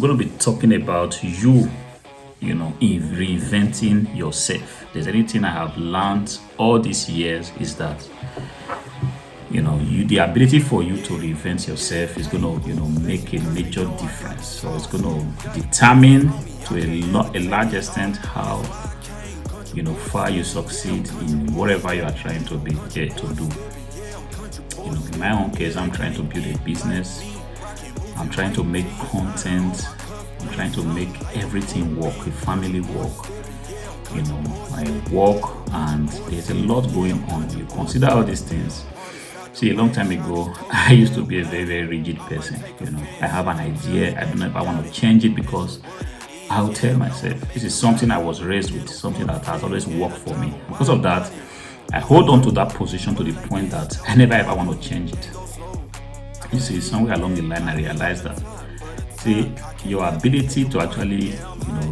We're going to be talking about in reinventing yourself. If there's anything I have learned all these years is that the ability for you to reinvent yourself is going to make a major difference. So it's going to determine to a large extent how far you succeed in whatever you are trying to be here to do. In my own case, I'm trying to build a business. I'm trying to make content. I'm trying to make everything work, a family work. I work, and there's a lot going on. You consider all these things. See, a long time ago, I used to be a very, very rigid person. I have an idea. I don't know if I want to change it because I'll tell myself this is something I was raised with, something that has always worked for me. Because of that, I hold on to that position to the point that I never ever want to change it. You see, somewhere along the line, I realized that, see, your ability to actually,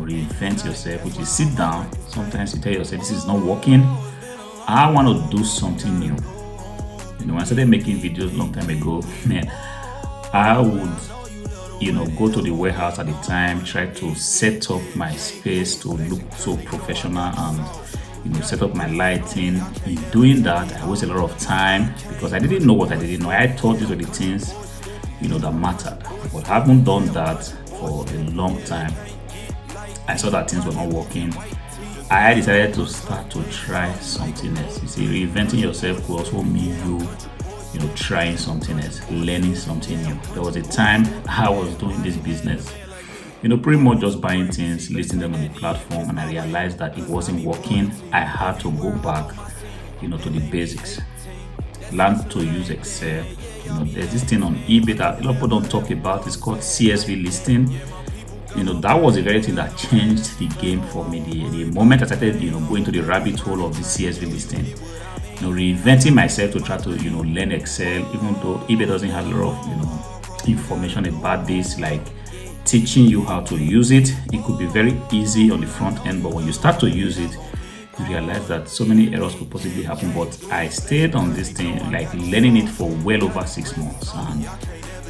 reinvent yourself, which is sit down. Sometimes you tell yourself, this is not working. I want to do something new. When I started making videos a long time ago, I would, go to the warehouse at the time, try to set up my space to look so professional and set up my lighting. In doing that, I wasted a lot of time because I didn't know what I didn't know. I thought these were the things, that mattered. But I haven't done that for a long time. I saw that things were not working. I decided to start to try something else. You see, reinventing yourself could also mean you trying something else, learning something new. There was a time I was doing this business, pretty much just buying things, listing them on the platform, and I realized that it wasn't working. I had to go back, to the basics. Learn to use Excel. There's this thing on eBay that a lot of people don't talk about. It's called CSV listing. That was the very thing that changed the game for me. The moment I started, going to the rabbit hole of the CSV listing, reinventing myself to try to, learn Excel, even though eBay doesn't have a lot of, information about this, like teaching you how to use it. It could be very easy on the front end, but when you start to use it, you realize that so many errors could possibly happen. But I stayed on this thing, like learning it for well over 6 months, and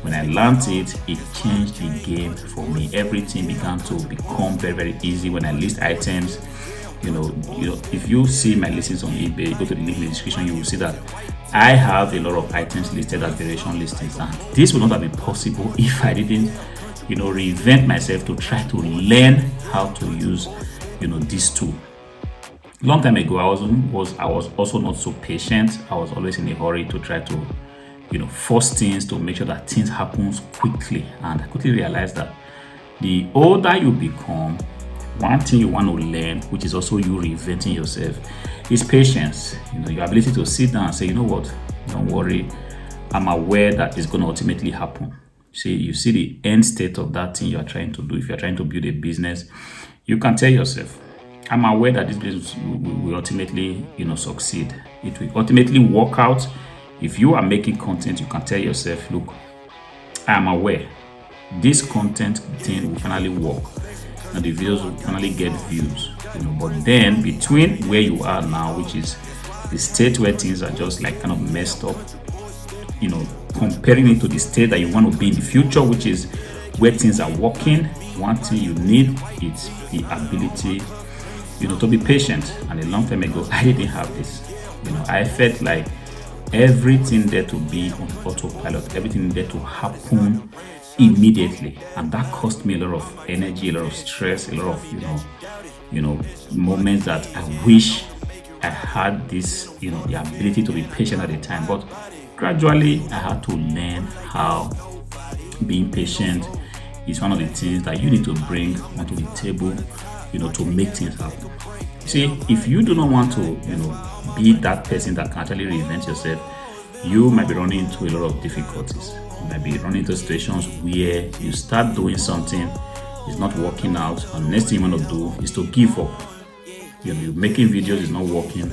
when I learned it, it changed the game for me. Everything began to become very, very easy. When I list items, if you see my listings on eBay, go to the link in the description, you will see that I have a lot of items listed as variation listings, and this would not have been possible if I didn't, reinvent myself to try to learn how to use, this tool. Long time ago, I was also not so patient. I was always in a hurry to try to, force things, to make sure that things happen quickly. And I quickly realized that the older you become, one thing you want to learn, which is also you reinventing yourself, is patience. Your ability to sit down and say, what, don't worry, I'm aware that it's going to ultimately happen. You see the end state of that thing you are trying to do. If you're trying to build a business, you can tell yourself, I'm aware that this business will ultimately, succeed. It will ultimately work out. If you are making content, you can tell yourself, look, I am aware this content thing will finally work and the videos will finally get views. But then between where you are now, which is the state where things are just like kind of messed up, comparing it to the state that you want to be in the future, which is where things are working, one thing you need is the ability to be patient. And a long time ago, I didn't have this. I felt like everything there to be on autopilot, everything there to happen immediately, and that cost me a lot of energy, a lot of stress, a lot of moments that I wish I had this, the ability to be patient at the time. But gradually, I had to learn how being patient is one of the things that you need to bring onto the table, to make things happen. See, if you do not want to, be that person that can actually reinvent yourself, you might be running into a lot of difficulties. You might be running into situations where you start doing something, it's not working out, and the next thing you want to do is to give up. You're making videos, it's not working.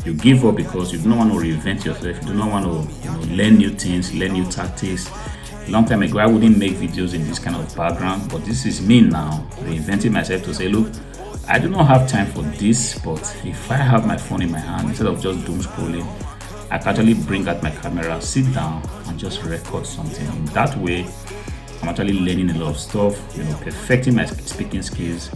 You give up because you do not want to reinvent yourself. You do not want to, learn new things, learn new tactics. A long time ago, I wouldn't make videos in this kind of background, but this is me now, reinventing myself to say, look, I do not have time for this, but if I have my phone in my hand, instead of just doom scrolling, I can actually bring out my camera, sit down, and just record something. In that way, I'm actually learning a lot of stuff, perfecting my speaking skills,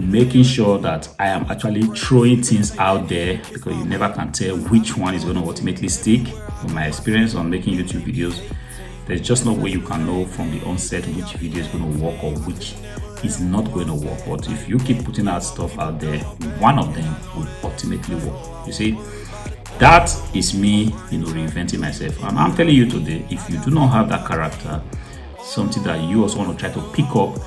making sure that I am actually throwing things out there, because you never can tell which one is going to ultimately stick. From my experience on making YouTube videos, there's just no way you can know from the onset which video is going to work or which is not going to work. But if you keep putting out stuff out there, one of them will ultimately work. You see, that is me, reinventing myself. And I'm telling you today, if you do not have that character, something that you also want to try to pick up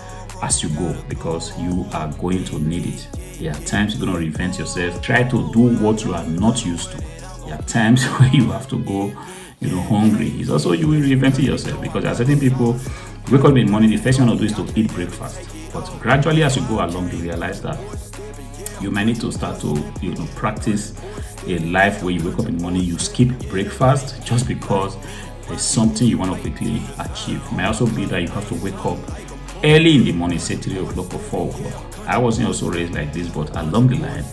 as you go, because you are going to need it. There are times you're going to reinvent yourself. Try to do what you are not used to. There are times where you have to go, hungry. It's also you will reinventing yourself, because there are certain people wake up in the morning, the first thing you want to do is to eat breakfast. But gradually, as you go along, you realize that you might need to start to, practice a life where you wake up in the morning, you skip breakfast just because there's something you want to quickly achieve. It might also be that you have to wake up early in the morning, say 3 o'clock or 4 o'clock. I wasn't also raised like this, but along the line,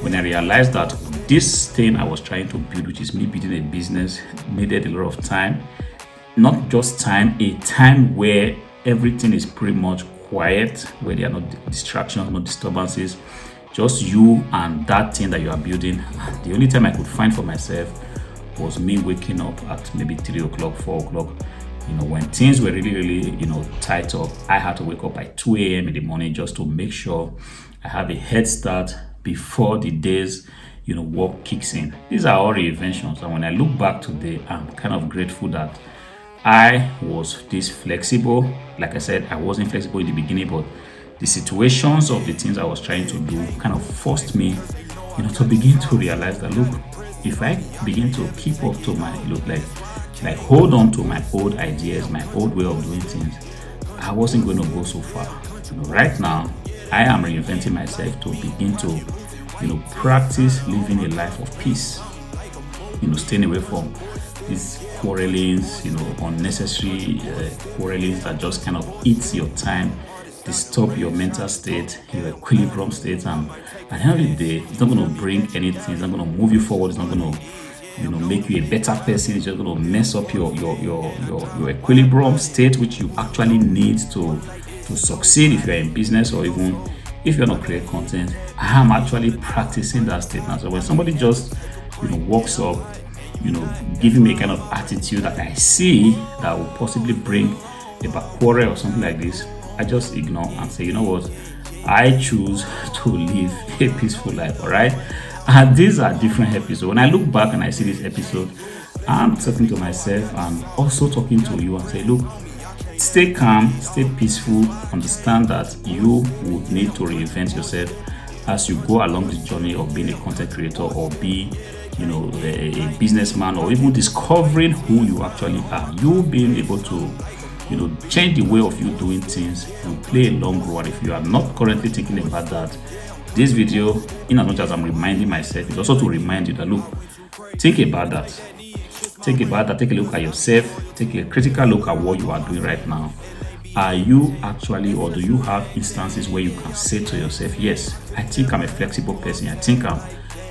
when I realized that this thing I was trying to build, which is me building a business, needed a lot of time. Not just time, a time where everything is pretty much quiet, where there are no distractions, no disturbances, just you and that thing that you are building. The only time I could find for myself was me waking up at maybe 3 o'clock, 4 o'clock. When things were really, tight up, I had to wake up by 2 a.m. in the morning just to make sure I have a head start before the day's, work kicks in. These are all reinventions. And when I look back today, I'm kind of grateful that I was this flexible. Like I said, I wasn't flexible in the beginning, but the situations of the things I was trying to do kind of forced me, to begin to realize that, look, if I begin to keep up to my, like hold on to my old ideas, my old way of doing things, I wasn't going to go so far. Right now, I am reinventing myself to begin to, practice living a life of peace. Staying away from these quarrelings, unnecessary quarrelings that just kind of eats your time, disturb your mental state, your equilibrium state, and at the end of the day, it's not going to bring anything. It's not going to move you forward. It's not going to, make you a better person. It's just going to mess up your equilibrium state, which you actually need to succeed if you're in business, or even if you're not create content. I am actually practicing that state now. So when somebody just, walks up, giving me a kind of attitude that I see that will possibly bring a quarrel or something like this, I just ignore and say, you know what, I choose to live a peaceful life. All right. And these are different episodes. When I look back and I see this episode, I'm talking to myself and also talking to you and say, look, stay calm, stay peaceful, understand that you would need to reinvent yourself as you go along the journey of being a content creator, or be, a businessman, or even discovering who you actually are. You being able to, change the way of you doing things will play a long role. If you are not currently thinking about that, this video, in as much as I'm reminding myself, is also to remind you that, look, think about that. Think about that. Take a look at yourself. Take a critical look at what you are doing right now. Are you actually, or do you have instances where you can say to yourself, yes, I think I'm a flexible person. I think I'm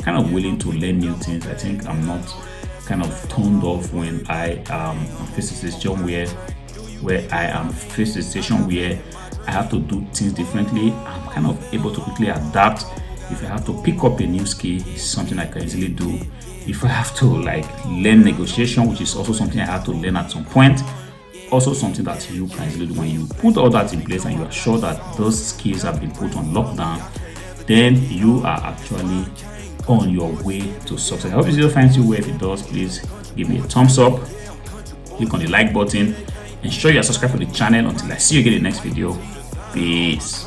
kind of willing to learn new things. I think I'm not kind of turned off when I face a situation where I am faced a situation where I have to do things differently. I'm kind of able to quickly adapt. If I have to pick up a new skill, it's something I can easily do. If I have to learn negotiation, which is also something I have to learn at some point, also something that you can easily do. When you put all that in place and you are sure that those skills have been put on lockdown, then you are actually on your way to success. I hope this video finds you well. If it does, please give me a thumbs up, click on the like button, ensure you are subscribed to the channel. Until I see you again in the next video, peace.